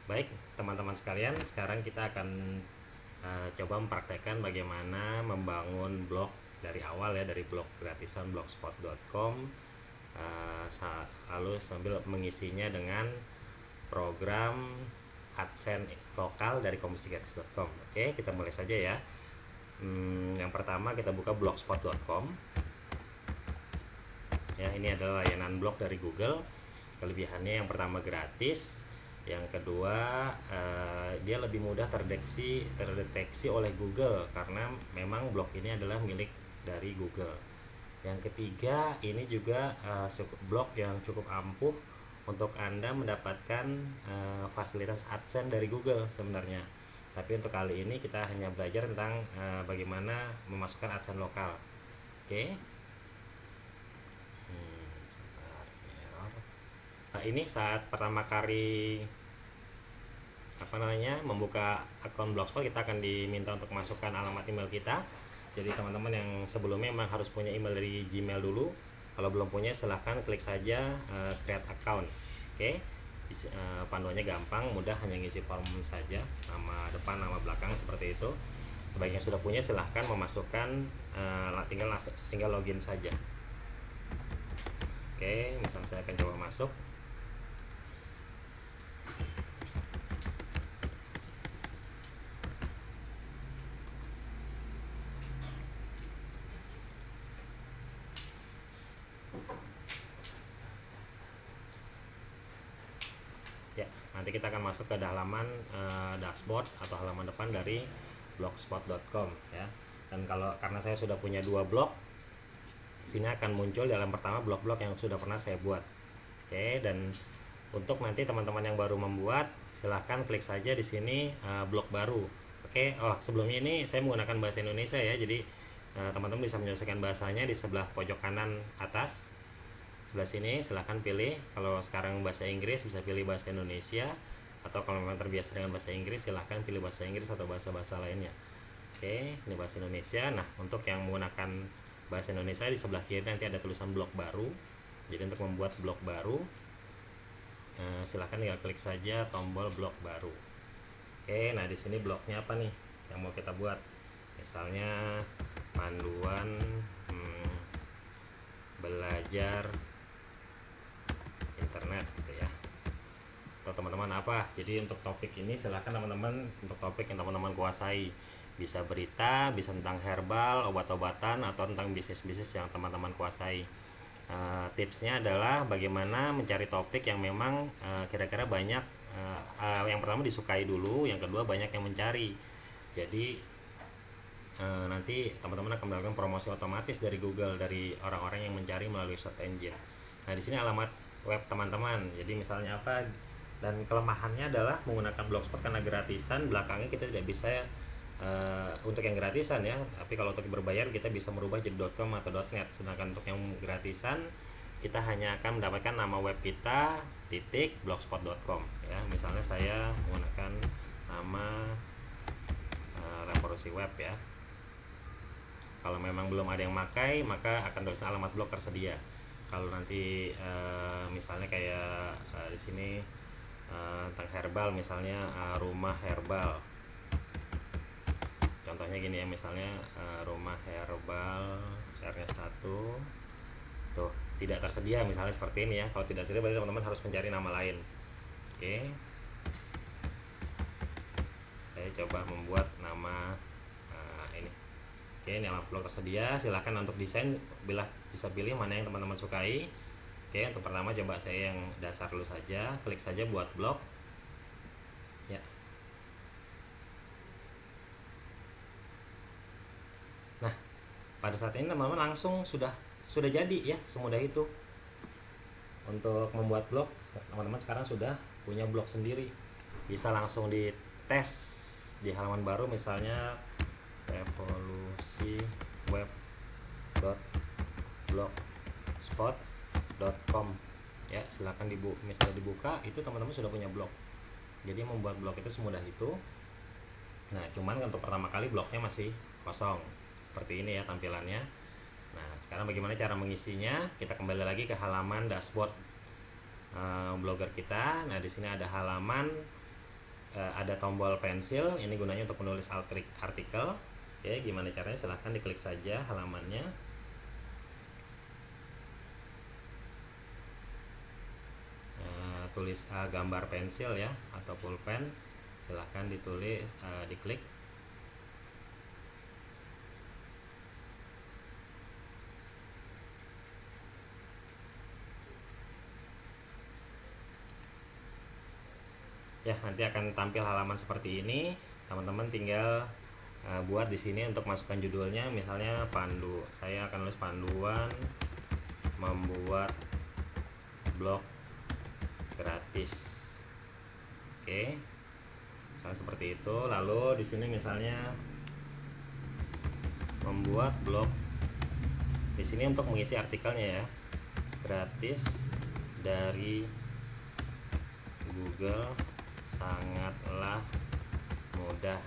Baik, teman-teman sekalian, sekarang kita akan coba mempraktekkan bagaimana membangun blog dari awal ya, dari blog gratisan blogspot.com, lalu sambil mengisinya dengan program AdSense lokal dari komisigratis.com. Oke, kita mulai saja ya. Yang pertama kita buka blogspot.com. Ya, ini adalah layanan blog dari Google. Kelebihannya yang pertama gratis, yang kedua dia lebih mudah terdeteksi oleh Google karena memang blog ini adalah milik dari Google. Yang ketiga, ini juga blog yang cukup ampuh untuk Anda mendapatkan fasilitas AdSense dari Google sebenarnya. Tapi untuk kali ini kita hanya belajar tentang bagaimana memasukkan AdSense lokal. Oke. Nah, ini saat pertama kali membuka akun Blogspot, kita akan diminta untuk masukkan alamat email kita. Jadi teman-teman yang sebelumnya memang harus punya email dari Gmail dulu. Kalau belum punya, silahkan klik saja create account. Oke. Panduannya gampang, mudah, hanya ngisi form saja, nama depan, nama belakang, seperti itu. Bagi yang sudah punya, silahkan memasukkan, tinggal login saja. Oke, misalnya saya akan coba masuk. Ya, nanti kita akan masuk ke halaman dashboard atau halaman depan dari blogspot.com ya. Dan karena saya sudah punya 2 blog, sini akan muncul di halaman pertama blog-blog yang sudah pernah saya buat. Oke, dan untuk nanti teman-teman yang baru membuat, silahkan klik saja di sini blog baru. Oke, sebelumnya ini saya menggunakan bahasa Indonesia ya, jadi teman-teman bisa menyesuaikan bahasanya di sebelah pojok kanan atas. Sebelah sini silahkan pilih. Kalau sekarang bahasa Inggris bisa pilih bahasa Indonesia, atau kalau memang terbiasa dengan bahasa Inggris silahkan pilih bahasa Inggris atau bahasa-bahasa lainnya. Oke, ini bahasa Indonesia. Nah, untuk yang menggunakan bahasa Indonesia, di sebelah kiri nanti ada tulisan blog baru. Jadi untuk membuat blog baru, silahkan tinggal klik saja tombol blog baru. Oke, nah di sini blognya apa nih yang mau kita buat? Misalnya panduan belajar internet gitu ya, atau teman-teman apa. Jadi untuk topik ini silahkan teman-teman, untuk topik yang teman-teman kuasai, bisa berita, bisa tentang herbal, obat-obatan, atau tentang bisnis-bisnis yang teman-teman kuasai. Tipsnya adalah bagaimana mencari topik yang memang kira-kira banyak, yang pertama disukai dulu, yang kedua banyak yang mencari. Jadi nanti teman-teman akan melakukan promosi otomatis dari Google, dari orang-orang yang mencari melalui search engine. Nah, di sini alamat web teman-teman. Jadi misalnya apa, dan kelemahannya adalah menggunakan Blogspot karena gratisan, belakangnya kita tidak bisa untuk yang gratisan ya, tapi kalau untuk berbayar kita bisa merubah jadi .com atau .net. Sedangkan untuk yang gratisan, kita hanya akan mendapatkan nama web kita .blogspot.com ya. Misalnya saya menggunakan nama revolusi web ya. Kalau memang belum ada yang pakai, maka akan tulis alamat blog tersedia. Kalau nanti misalnya kayak di sini tentang herbal, misalnya rumah herbal. Contohnya gini ya, misalnya rumah herbal R-nya 1 tuh tidak tersedia, misalnya seperti ini ya. Kalau tidak tersedia, berarti teman-teman harus mencari nama lain. Oke, saya coba membuat nama ini. Oke, ini alamat blog tersedia. Silahkan untuk desain bisa pilih mana yang teman-teman sukai. Oke, untuk pertama coba saya yang dasar dulu saja. Klik saja buat blog ya. Nah, pada saat ini teman-teman langsung sudah jadi ya, semudah itu. Untuk membuat blog, teman-teman sekarang sudah punya blog sendiri. Bisa langsung dites di halaman baru, misalnya revolusiweb.blogspot.com ya. Silahkan misalnya dibuka, itu teman-teman sudah punya blog. Jadi membuat blog itu semudah itu. Nah, cuman untuk pertama kali blognya masih kosong seperti ini ya tampilannya. Nah, sekarang bagaimana cara mengisinya? Kita kembali lagi ke halaman dashboard blogger kita. Nah, di sini ada halaman ada tombol pensil, ini gunanya untuk menulis artikel. Oke, gimana caranya? Silahkan diklik saja halamannya. Tulis gambar pensil ya, atau pulpen, silahkan ditulis, diklik. Ya, nanti akan tampil halaman seperti ini. Teman-teman tinggal buat di sini untuk masukkan judulnya, misalnya pandu. Saya akan tulis panduan membuat blog gratis. Oke, misalnya seperti itu. Lalu di sini misalnya membuat blog. Di sini untuk mengisi artikelnya ya, gratis dari Google, sangatlah mudah.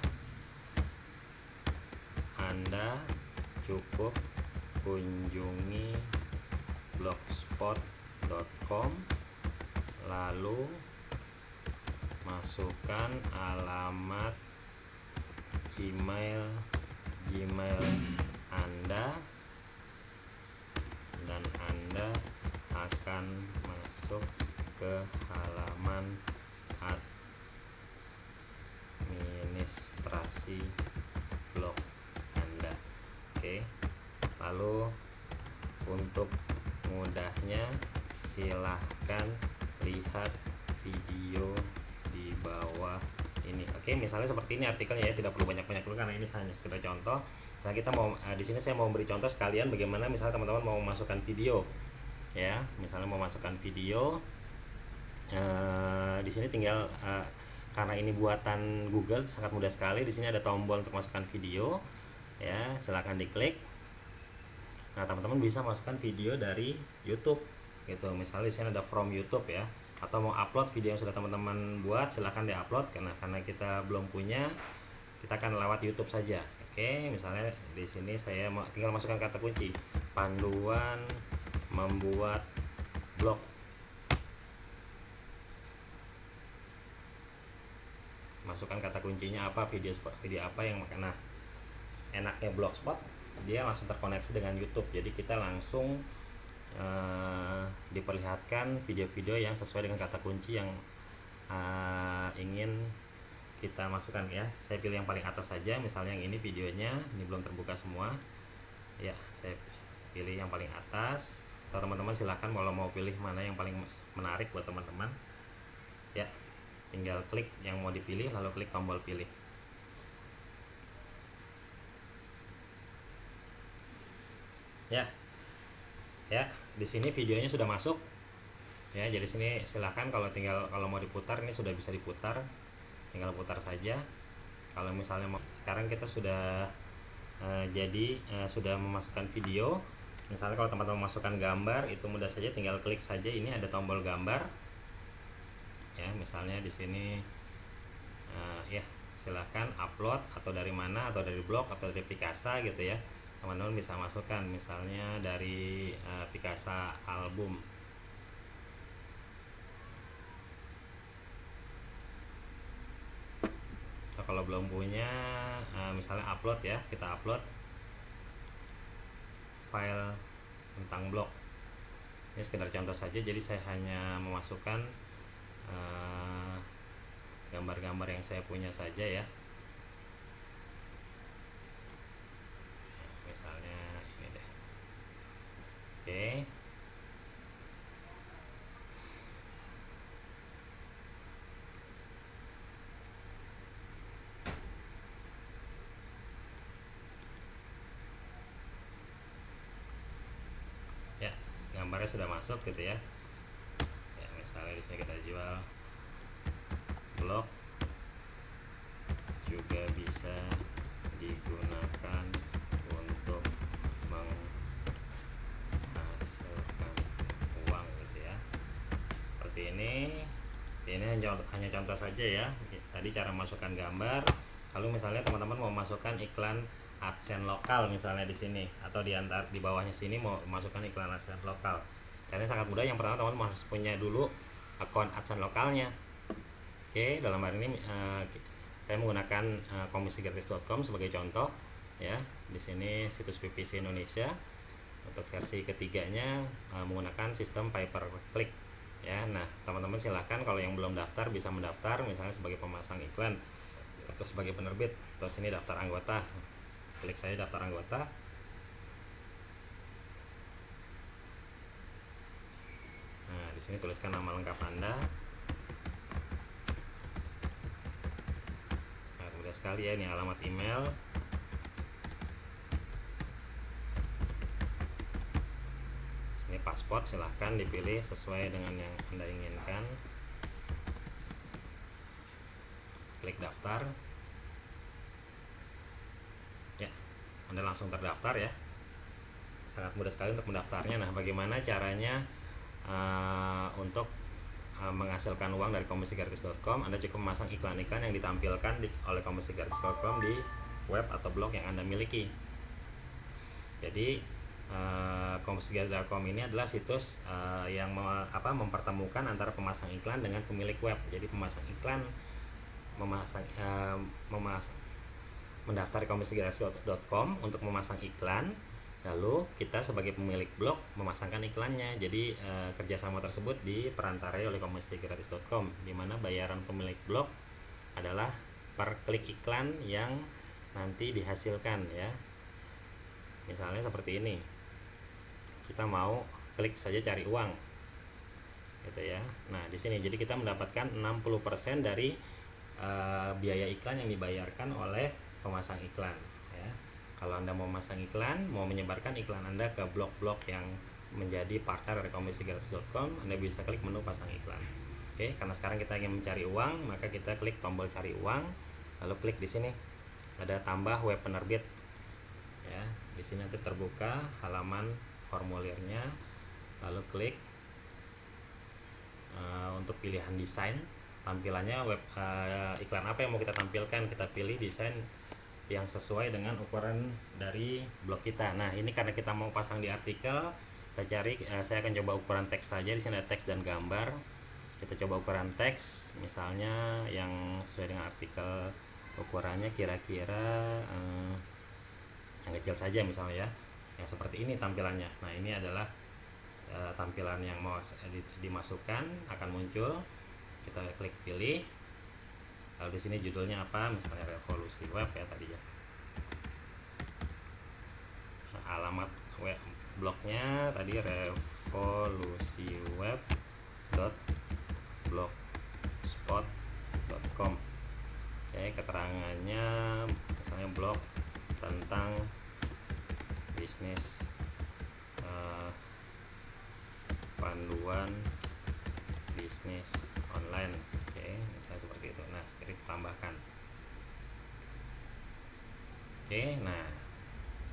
Anda cukup kunjungi blogspot.com, lalu masukkan alamat email Gmail Anda, dan Anda akan masuk ke halaman administrasi blog Anda. Oke, lalu untuk mudahnya silahkan lihat video di bawah ini. Oke, misalnya seperti ini artikelnya ya, tidak perlu banyak-banyak dulu karena ini hanya sekedar contoh. Nah, kita mau di sini saya mau beri contoh sekalian bagaimana misalnya teman-teman mau masukkan video ya, misalnya mau masukkan video. Di sini tinggal karena ini buatan Google sangat mudah sekali. Di sini ada tombol untuk masukkan video ya, silahkan diklik. Nah, teman-teman bisa masukkan video dari YouTube gitu. Misalnya di sini ada from YouTube ya, atau mau upload video yang sudah teman-teman buat, silahkan diupload. Karena kita belum punya, kita akan lewat YouTube saja. Oke, misalnya di sini saya tinggal masukkan kata kunci panduan membuat blog. Masukkan kata kuncinya apa, video apa yang nah, enaknya Blogspot dia langsung terkoneksi dengan YouTube, jadi kita langsung diperlihatkan video-video yang sesuai dengan kata kunci yang ingin kita masukkan ya. Saya pilih yang paling atas saja, misalnya yang ini videonya, ini belum terbuka semua ya, saya pilih yang paling atas. Atau teman-teman silahkan kalau mau pilih mana yang paling menarik buat teman-teman ya, tinggal klik yang mau dipilih lalu klik tombol pilih. Ya, di sini videonya sudah masuk ya. Jadi sini silahkan kalau mau diputar, ini sudah bisa diputar, tinggal putar saja. Kalau misalnya sekarang kita sudah sudah memasukkan video. Misalnya kalau teman-teman memasukkan gambar, itu mudah saja, tinggal klik saja, ini ada tombol gambar ya. Misalnya di sini ya, silahkan upload, atau dari mana, atau dari blog, atau dari Picasa gitu ya. Teman-teman bisa masukkan misalnya dari Picasa album. Atau kalau belum punya, misalnya upload ya, kita upload file tentang blog. Ini sekedar contoh saja, jadi saya hanya memasukkan gambar-gambar yang saya punya saja ya. Misalnya ini deh. Oke. Ya, gambarnya sudah masuk gitu ya. Ya, misalnya di sini kita jual blog juga bisa digunakan untuk menghasilkan uang gitu ya. Seperti ini hanya contoh saja ya. Tadi cara masukkan gambar. Lalu misalnya teman-teman mau masukkan iklan AdSense lokal misalnya di sini, atau di bawahnya sini mau masukkan iklan AdSense lokal. Caranya sangat mudah. Yang pertama teman-teman harus punya dulu akun AdSense lokalnya. Oke, dalam hari ini saya menggunakan komisigratis.com sebagai contoh ya. Di sini situs PPC Indonesia. Untuk versi ketiganya menggunakan sistem pay per click ya. Nah, teman-teman silahkan kalau yang belum daftar bisa mendaftar, misalnya sebagai pemasang iklan atau sebagai penerbit. Terus ini daftar anggota. Klik saja daftar anggota. Nah, di sini tuliskan nama lengkap Anda. Nah, mudah sekali ya, ini alamat email. Ini paspor, silahkan dipilih sesuai dengan yang Anda inginkan. Klik daftar. Ya, Anda langsung terdaftar ya. Sangat mudah sekali untuk mendaftarnya. Nah, bagaimana caranya untuk menghasilkan uang dari komisigratis.com? Anda cukup memasang iklan-iklan yang ditampilkan oleh komisigratis.com di web atau blog yang Anda miliki. Jadi komisigratis.com ini adalah situs yang mempertemukan antara pemasang iklan dengan pemilik web. Jadi pemasang iklan mendaftar komisigratis.com untuk memasang iklan, lalu kita sebagai pemilik blog memasangkan iklannya. Jadi kerjasama tersebut diperantarai oleh komisigratis.com, di mana bayaran pemilik blog adalah per klik iklan yang nanti dihasilkan ya. Misalnya seperti ini, kita mau klik saja cari uang gitu ya. Nah, di sini jadi kita mendapatkan 60% dari biaya iklan yang dibayarkan oleh pemasang iklan ya. Kalau Anda mau memasang iklan, mau menyebarkan iklan Anda ke blog-blog yang menjadi partner dari komisigratis.com, Anda bisa klik menu pasang iklan. Oke, karena sekarang kita ingin mencari uang, maka kita klik tombol cari uang, lalu klik di sini ada tambah web penerbit ya. Di sini nanti terbuka halaman formulirnya, lalu klik untuk pilihan desain tampilannya web iklan apa yang mau kita tampilkan. Kita pilih desain yang sesuai dengan ukuran dari blog kita. Nah, ini karena kita mau pasang di artikel, kita cari saya akan coba ukuran teks saja. Di sini ada teks dan gambar. Kita coba ukuran teks, misalnya yang sesuai dengan artikel, ukurannya kira-kira yang kecil saja misalnya ya. Yang seperti ini tampilannya. Nah, ini adalah tampilan yang mau dimasukkan, akan muncul. Kita klik pilih. Lalu di sini judulnya apa? Misalnya revolusi web ya tadi ya. Nah, alamat web blognya tadi revolusiweb.blogspot.com. Oke, keterangannya misalnya blog tentang bisnis, panduan bisnis online. Oke, misalnya seperti itu. Nah, sekarang tambahkan. Oke, nah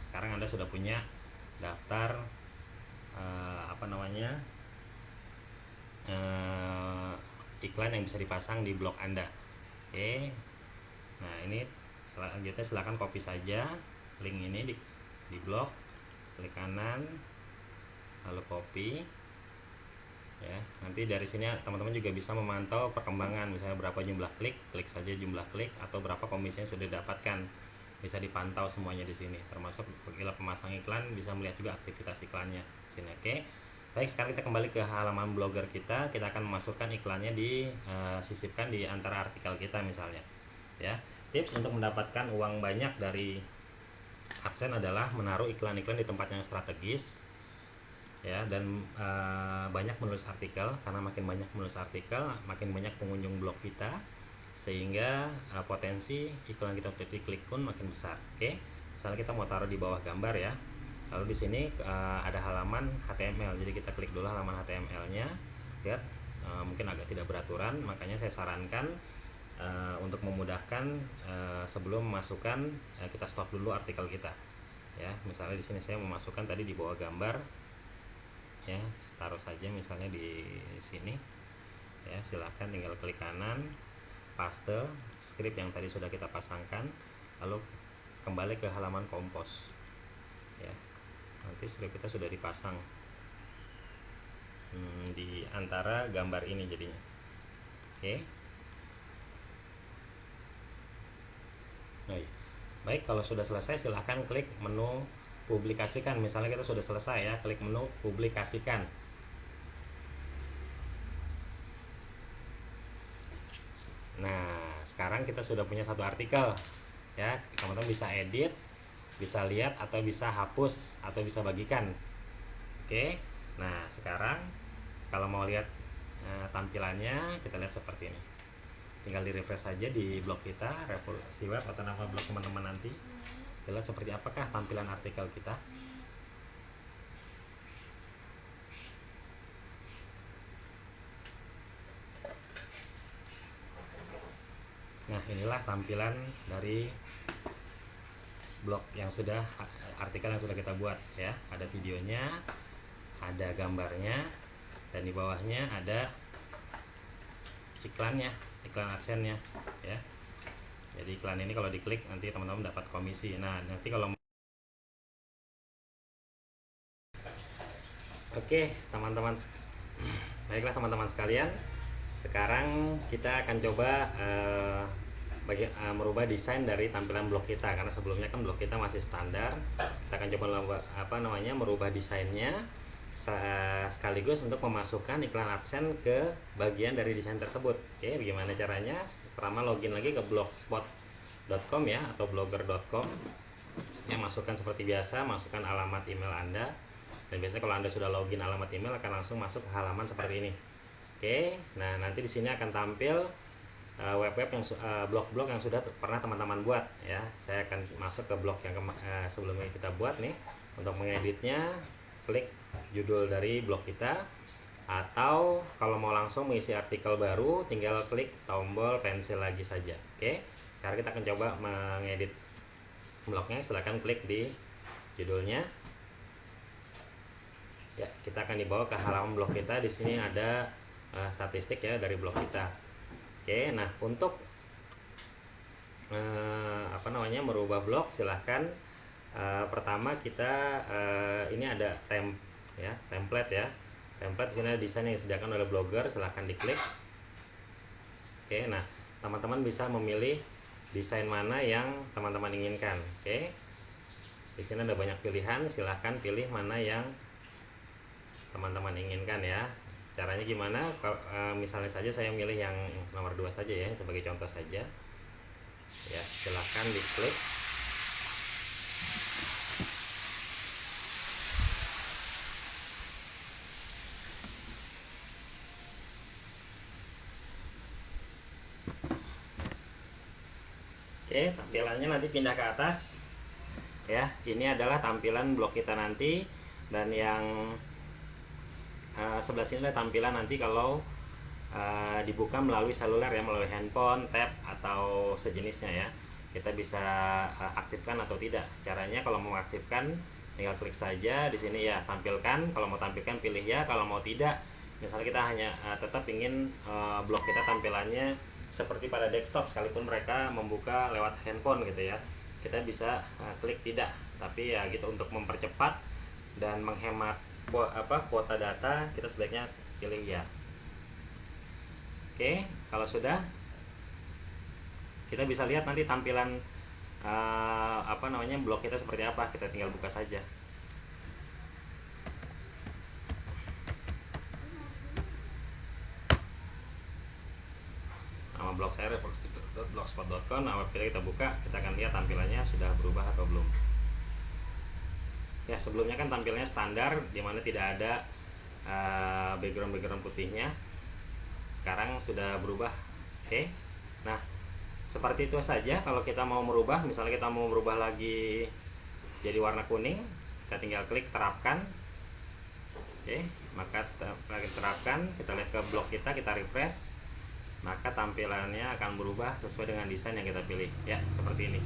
sekarang Anda sudah punya daftar iklan yang bisa dipasang di blog Anda. Oke, nah ini selanjutnya silakan copy saja link ini di blog, klik kanan lalu copy ya. Nanti dari sini teman-teman juga bisa memantau perkembangan, misalnya berapa jumlah klik saja jumlah klik atau berapa komisi yang sudah didapatkan, bisa dipantau semuanya di sini. Termasuk bila pemasang iklan bisa melihat juga aktivitas iklannya di sini. Oke. Baik, sekarang kita kembali ke halaman blogger kita. Kita akan memasukkan iklannya sisipkan di antara artikel kita misalnya. Ya. Tips untuk mendapatkan uang banyak dari AdSense adalah menaruh iklan-iklan di tempat yang strategis ya, dan banyak menulis artikel, karena makin banyak menulis artikel makin banyak pengunjung blog kita, sehingga potensi iklan kita untuk diklik pun makin besar. Oke, misalnya kita mau taruh di bawah gambar ya, lalu di sini ada halaman HTML, jadi kita klik dulu halaman HTML-nya. Lihat mungkin agak tidak beraturan, makanya saya sarankan untuk memudahkan sebelum memasukkan kita stop dulu artikel kita ya. Misalnya di sini saya memasukkan tadi di bawah gambar ya, taruh saja misalnya di sini ya. Silahkan tinggal klik kanan, paste script yang tadi sudah kita pasangkan, lalu kembali ke halaman kompos ya. Nanti script kita sudah dipasang di antara gambar ini jadinya. Oke, Baik. Baik, kalau sudah selesai silahkan klik menu publikasikan. Misalnya kita sudah selesai ya, klik menu publikasikan. Nah, sekarang kita sudah punya satu artikel ya. Teman-teman bisa edit, bisa lihat atau bisa hapus atau bisa bagikan. Oke. Nah, sekarang kalau mau lihat tampilannya, kita lihat seperti ini. Tinggal di refresh saja di blog kita, Revolusi Web atau nama blog teman-teman nanti. Kita lihat seperti apakah tampilan artikel kita. Nah, inilah tampilan dari blog yang sudah, artikel yang sudah kita buat ya. Ada videonya, ada gambarnya, dan di bawahnya ada iklannya, iklan AdSense-nya ya. Jadi iklan ini kalau diklik nanti teman-teman dapat komisi. Nah, nanti kalau oke, teman-teman, baiklah teman-teman sekalian, sekarang kita akan coba merubah desain dari tampilan blog kita, karena sebelumnya kan blog kita masih standar. Kita akan coba merubah desainnya sekaligus untuk memasukkan iklan AdSense ke bagian dari desain tersebut. Oke, bagaimana caranya? Pertama, login lagi ke blogspot.com ya, atau blogger.com ya. Masukkan seperti biasa, masukkan alamat email Anda, dan biasanya kalau Anda sudah login alamat email akan langsung masuk ke halaman seperti ini. Oke, nah nanti di sini akan tampil web-web yang blog-blog yang sudah pernah teman-teman buat ya. Saya akan masuk ke blog yang sebelumnya kita buat nih. Untuk mengeditnya, klik judul dari blog kita, atau kalau mau langsung mengisi artikel baru tinggal klik tombol pensil lagi saja. Oke, sekarang kita akan coba mengedit blognya. Silahkan klik di judulnya ya. Kita akan dibawa ke halaman blog kita. Di sini ada statistik ya dari blog kita. Oke, nah untuk merubah blog, silahkan pertama kita ini ada template ya. Template di sini ada desain yang disediakan oleh Blogger, silahkan diklik. Oke, nah teman-teman bisa memilih desain mana yang teman-teman inginkan. Oke, di sini ada banyak pilihan, silahkan pilih mana yang teman-teman inginkan ya. Caranya gimana? Misalnya saja saya milih yang nomor 2 saja ya, sebagai contoh saja ya. Silahkan diklik. Oke, tampilannya nanti pindah ke atas ya. Ini adalah tampilan blog kita nanti, dan yang sebelah sini adalah tampilan nanti kalau dibuka melalui seluler ya, melalui handphone, tab atau sejenisnya ya. Kita bisa aktifkan atau tidak. Caranya kalau mau aktifkan tinggal klik saja di sini ya, tampilkan. Kalau mau tampilkan pilih ya, kalau mau tidak, misalnya kita hanya tetap ingin blog kita tampilannya seperti pada desktop sekalipun mereka membuka lewat handphone gitu ya, kita bisa klik tidak. Tapi ya gitu, untuk mempercepat dan menghemat kuota data, kita sebaiknya pilih ya. Oke, kalau sudah, kita bisa lihat nanti tampilan blog kita seperti apa. Kita tinggal buka saja. Nama blog saya revolusi.blogspot.com. Nah, web kita buka, kita akan lihat tampilannya sudah berubah atau belum. Ya, sebelumnya kan tampilnya standar, dimana tidak ada background putihnya. Sekarang sudah berubah. Oke, nah seperti itu saja. Kalau kita mau merubah, misalnya kita mau merubah lagi jadi warna kuning, kita tinggal klik terapkan. Oke, maka terapkan. Kita lihat ke blog kita refresh, maka tampilannya akan berubah sesuai dengan desain yang kita pilih ya, seperti ini.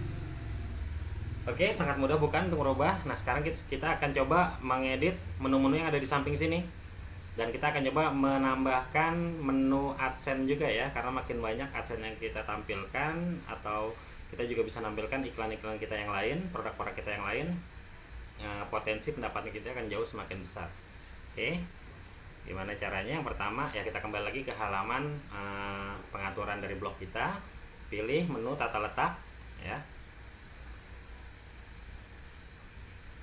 Oke, sangat mudah bukan untuk merubah. Nah, sekarang kita akan coba mengedit menu-menu yang ada di samping sini. Dan kita akan coba menambahkan menu AdSense juga ya, karena makin banyak AdSense yang kita tampilkan, atau kita juga bisa nampilkan iklan-iklan kita yang lain, produk-produk kita yang lain, potensi pendapatan kita akan jauh semakin besar. Oke, gimana caranya? Yang pertama ya, kita kembali lagi ke halaman pengaturan dari blog kita, pilih menu tata letak ya.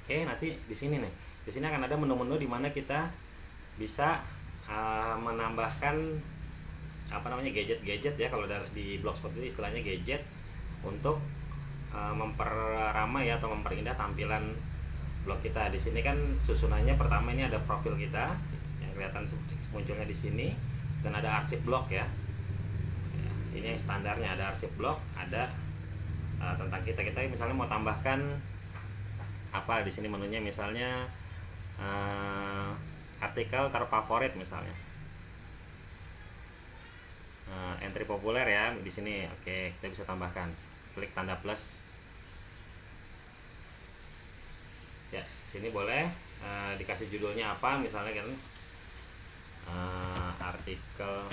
Oke, nanti di sini nih. Di sini akan ada menu-menu di mana kita bisa menambahkan apa namanya gadget-gadget ya, kalau di Blogspot itu istilahnya gadget untuk memperamai atau memperindah tampilan blog kita. Di sini kan susunannya pertama ini ada profil kita yang kelihatan munculnya di sini, dan ada arsip blog ya. Ini yang standarnya, ada arsip blog, ada tentang kita misalnya mau tambahkan apa di sini menunya, misalnya artikel terfavorit misalnya, entry populer ya di sini. Oke, kita bisa tambahkan, klik tanda plus ya. Sini boleh dikasih judulnya apa misalnya kan, artikel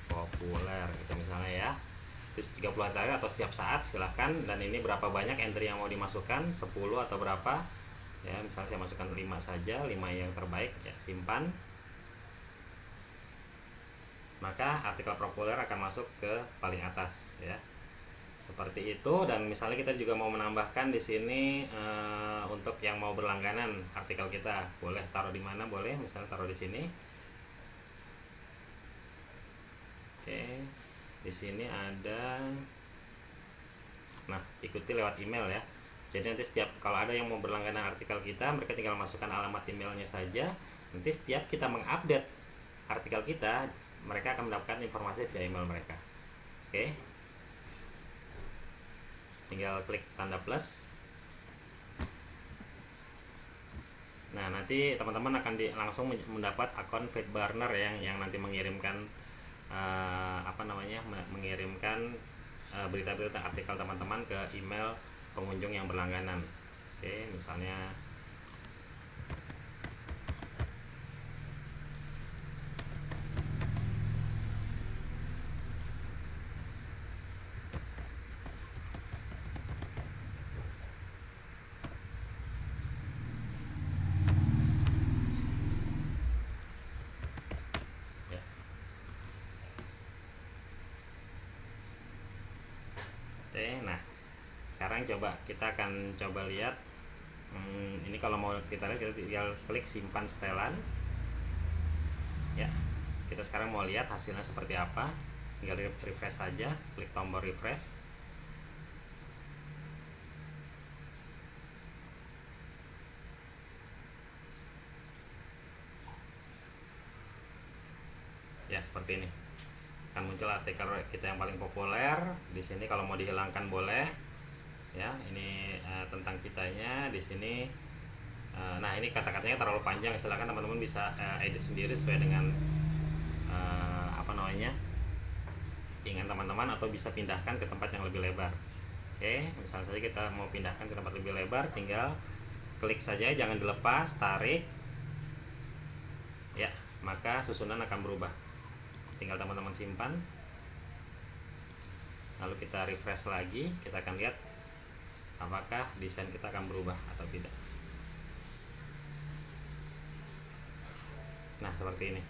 populer gitu misalnya ya. 30 hari atau setiap saat silahkan. Dan ini berapa banyak entry yang mau dimasukkan, 10 atau berapa ya, misalnya saya masukkan 5 saja, 5 yang terbaik ya, simpan. Maka artikel populer akan masuk ke paling atas ya, seperti itu. Dan misalnya kita juga mau menambahkan di sini untuk yang mau berlangganan artikel kita, boleh taruh di mana, boleh misalnya taruh di sini. Oke, di sini ada, nah ikuti lewat email ya. Jadi nanti setiap kalau ada yang mau berlangganan artikel kita, mereka tinggal masukkan alamat emailnya saja. Nanti setiap kita mengupdate artikel kita, mereka akan mendapatkan informasi via email mereka. Oke, tinggal klik tanda plus. Nah, nanti teman-teman akan langsung mendapat akun FeedBurner yang nanti mengirimkan mengirimkan berita-berita artikel teman-teman ke email pengunjung yang berlangganan. Oke, misalnya ya. Oke, nah sekarang kita akan coba lihat. Ini kalau mau kita lihat, kita tinggal klik simpan setelan ya. Kita sekarang mau lihat hasilnya seperti apa, tinggal refresh saja, klik tombol refresh. Ya, seperti ini akan muncul artikel kita yang paling populer. Di sini kalau mau dihilangkan boleh ya. Ini tentang kitanya di sini. Nah, ini kata-katanya terlalu panjang, silakan teman-teman bisa edit sendiri sesuai dengan ingin teman-teman, atau bisa pindahkan ke tempat yang lebih lebar. Oke, misalnya saja kita mau pindahkan ke tempat lebih lebar, tinggal klik saja, jangan dilepas, tarik ya, maka susunan akan berubah. Tinggal teman-teman simpan, lalu kita refresh lagi, kita akan lihat apakah desain kita akan berubah atau tidak. Nah, seperti ini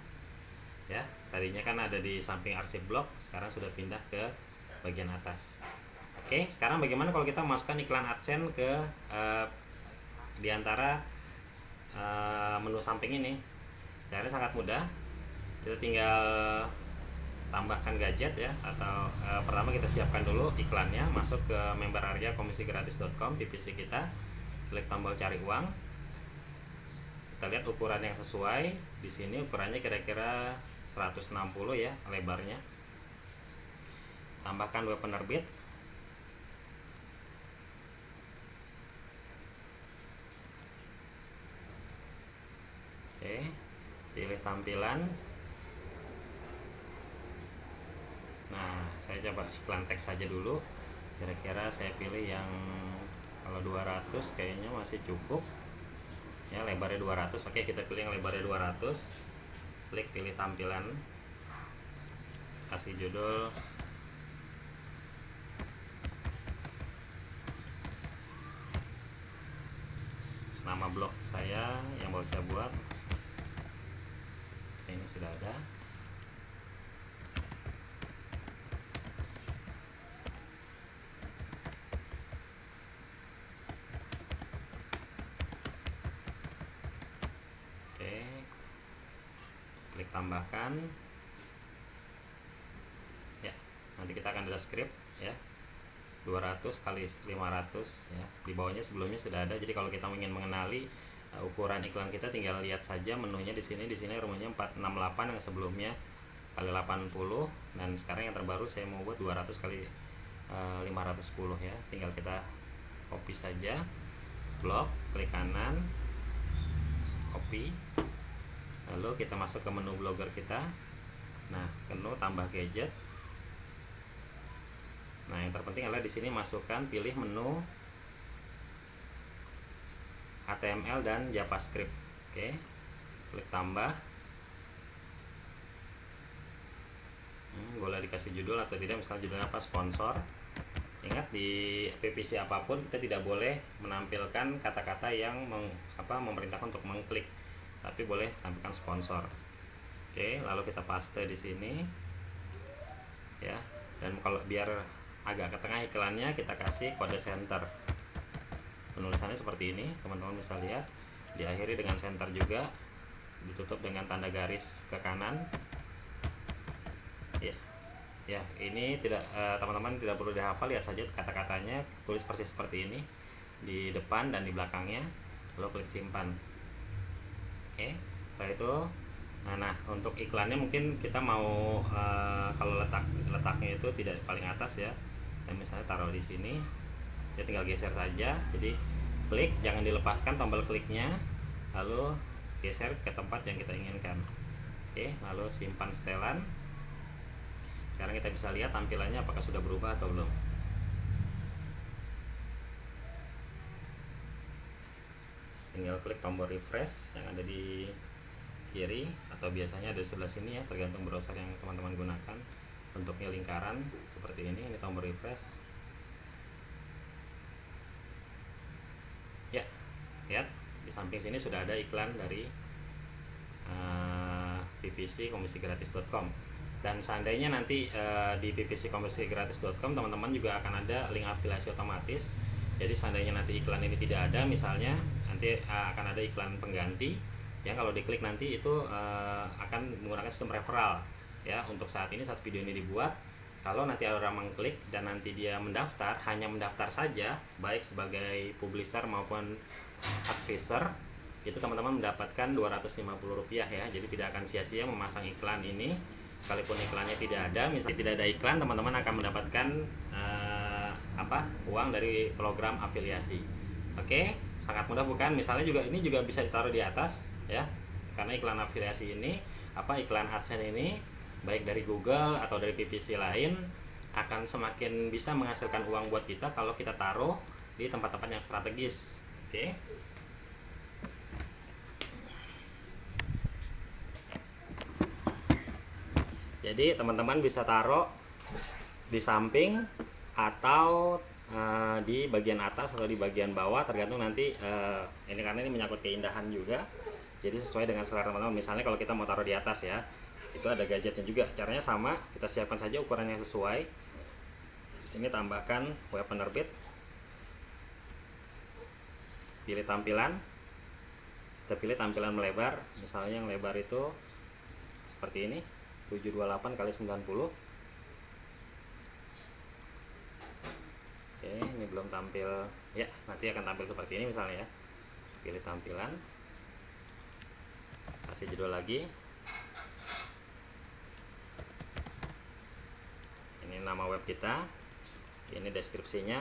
ya. Tadinya kan ada di samping arsip blog, sekarang sudah pindah ke bagian atas. Oke, sekarang bagaimana kalau kita masukkan iklan AdSense ke di antara menu samping ini? Caranya sangat mudah. Kita tinggal tambahkan gadget ya, atau pertama kita siapkan dulu iklannya, masuk ke member area komisigratis.com di PC kita, klik tombol cari uang. Kita lihat ukuran yang sesuai. Di sini ukurannya kira-kira 160 ya lebarnya. Tambahkan web penerbit. Oke, pilih tampilan. Nah, saya coba iklan teks saja dulu. Kira-kira saya pilih yang kalau 200 kayaknya masih cukup ya, lebarnya 200. Oke, kita pilih yang lebarnya 200. Klik pilih tampilan, kasih judul nama blog saya yang baru saya buat. Ini sudah ada. klik tambahkan ya. Nanti kita akan ada script ya, 200 kali 500 ya. Di bawahnya sebelumnya sudah ada. Jadi kalau kita ingin mengenali ukuran iklan kita, tinggal lihat saja menunya di sini. Di sini rumahnya 468, yang sebelumnya kali 80, dan sekarang yang terbaru saya mau buat 200 kali 510 ya. Tinggal kita copy saja, blok, klik kanan, copy, lalu kita masuk ke menu blogger kita. Nah, menu tambah gadget. Nah, yang terpenting adalah di sini masukkan, pilih menu HTML dan JavaScript. Oke, klik tambah. Boleh dikasih judul atau tidak, misalnya judulnya apa, sponsor. Ingat, di PPC apapun kita tidak boleh menampilkan kata-kata yang memerintahkan untuk mengklik, tapi boleh tampilkan sponsor. Oke, lalu kita paste di sini ya. Dan kalau biar agak ke tengah iklannya, kita kasih kode center. Penulisannya seperti ini, teman-teman bisa lihat. Diakhiri dengan center juga, ditutup dengan tanda garis ke kanan. Ya, ini tidak, teman-teman tidak perlu dihafal, lihat saja kata-katanya, tulis persis seperti ini di depan dan di belakangnya, lalu klik simpan. Oke, setelah itu, nah untuk iklannya mungkin kita mau kalau letaknya itu tidak paling atas ya, dan misalnya taruh di sini, ya tinggal geser saja. Jadi klik, jangan dilepaskan tombol kliknya, lalu geser ke tempat yang kita inginkan. Oke, lalu simpan setelan. Sekarang kita bisa lihat tampilannya apakah sudah berubah atau belum. Tinggal klik tombol refresh yang ada di kiri, atau biasanya ada di sebelah sini ya, tergantung browser yang teman-teman gunakan. Bentuknya lingkaran seperti ini tombol refresh. Ya, lihat di samping sini sudah ada iklan dari PPC komisigratis.com. Dan seandainya nanti di ppckomisigratis.com teman-teman juga akan ada link afiliasi otomatis. Jadi seandainya nanti iklan ini tidak ada, misalnya nanti akan ada iklan pengganti ya, kalau diklik nanti itu akan menggunakan sistem referral ya. Untuk saat ini saat video ini dibuat, kalau nanti ada orang mengklik dan nanti dia mendaftar, hanya mendaftar saja, baik sebagai publisher maupun advisor, itu teman-teman mendapatkan Rp250 ya. Jadi tidak akan sia-sia memasang iklan ini. Sekalipun iklannya tidak ada, misalnya tidak ada iklan, teman-teman akan mendapatkan uang dari program afiliasi. Oke, sangat mudah bukan? Misalnya juga ini juga bisa ditaruh di atas ya, karena iklan afiliasi ini iklan AdSense ini baik dari Google atau dari PPC lain akan semakin bisa menghasilkan uang buat kita kalau kita taruh di tempat-tempat yang strategis. Oke. Jadi teman-teman bisa taruh di samping atau di bagian atas atau di bagian bawah, tergantung nanti ini, karena ini menyangkut keindahan juga. Jadi sesuai dengan selera teman-teman. Misalnya kalau kita mau taruh di atas ya, itu ada gadgetnya juga. Caranya sama, kita siapkan saja ukuran yang sesuai. Di sini tambahkan web penerbit. Pilih tampilan. Kita pilih tampilan melebar. Misalnya yang lebar itu seperti ini. 728 kali 90. Oke, ini belum tampil ya, nanti akan tampil seperti ini misalnya ya. Pilih tampilan, kasih judul lagi, ini nama web kita, ini deskripsinya.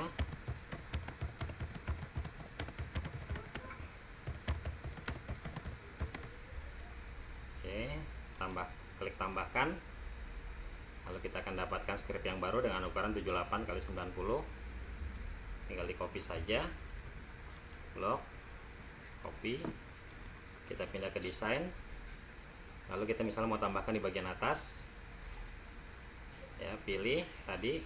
Oke, klik tambahkan, lalu kita akan dapatkan script yang baru dengan ukuran 78 kali 90. Tinggal di copy saja, blok, copy, kita pindah ke desain, lalu kita misalnya mau tambahkan di bagian atas ya, pilih tadi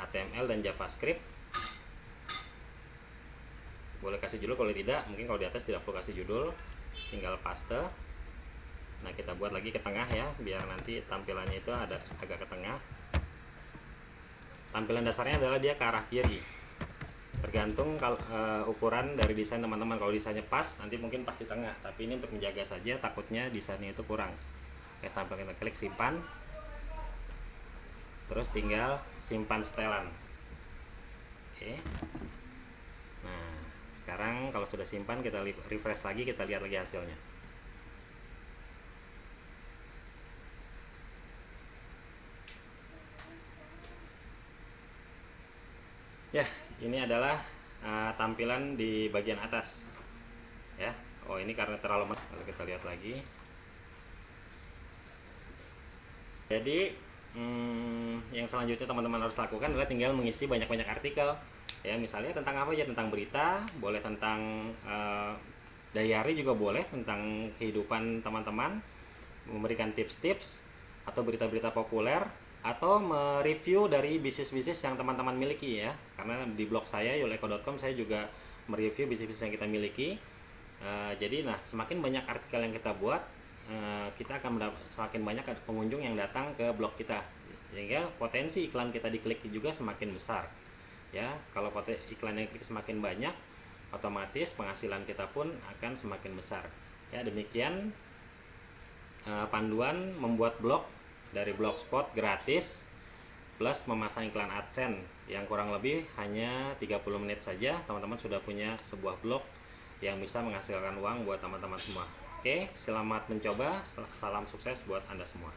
HTML dan JavaScript, boleh kasih judul, kalau tidak mungkin kalau di atas tidak perlu kasih judul, tinggal paste. Nah, kita buat lagi ke tengah ya, biar nanti tampilannya itu ada agak ke tengah. Tampilan dasarnya adalah dia ke arah kiri. Tergantung kalau ukuran dari desain teman-teman. Kalau desainnya pas, nanti mungkin pas di tengah, tapi ini untuk menjaga saja, takutnya desainnya itu kurang. Oke, sampai kita klik simpan, terus tinggal simpan setelan. Oke, nah sekarang kalau sudah simpan, kita refresh lagi, kita lihat lagi hasilnya. Ya, ini adalah tampilan di bagian atas ya. Oh, ini karena terlalu kalau kita lihat lagi. Jadi yang selanjutnya teman-teman harus lakukan adalah tinggal mengisi banyak-banyak artikel ya, misalnya tentang apa aja, tentang berita, boleh tentang diary juga boleh, tentang kehidupan teman-teman, memberikan tips-tips atau berita-berita populer, atau mereview dari bisnis-bisnis yang teman-teman miliki ya. Karena di blog saya yuleko.com saya juga mereview bisnis-bisnis yang kita miliki. Jadi nah, semakin banyak artikel yang kita buat, kita akan semakin banyak pengunjung yang datang ke blog kita, sehingga potensi iklan kita diklik juga semakin besar ya. Kalau iklan yang klik semakin banyak, otomatis penghasilan kita pun akan semakin besar ya. Demikian panduan membuat blog dari Blogspot gratis plus memasang iklan AdSense yang kurang lebih hanya 30 menit saja, teman-teman sudah punya sebuah blog yang bisa menghasilkan uang buat teman-teman semua. Oke, selamat mencoba, salam sukses buat Anda semua.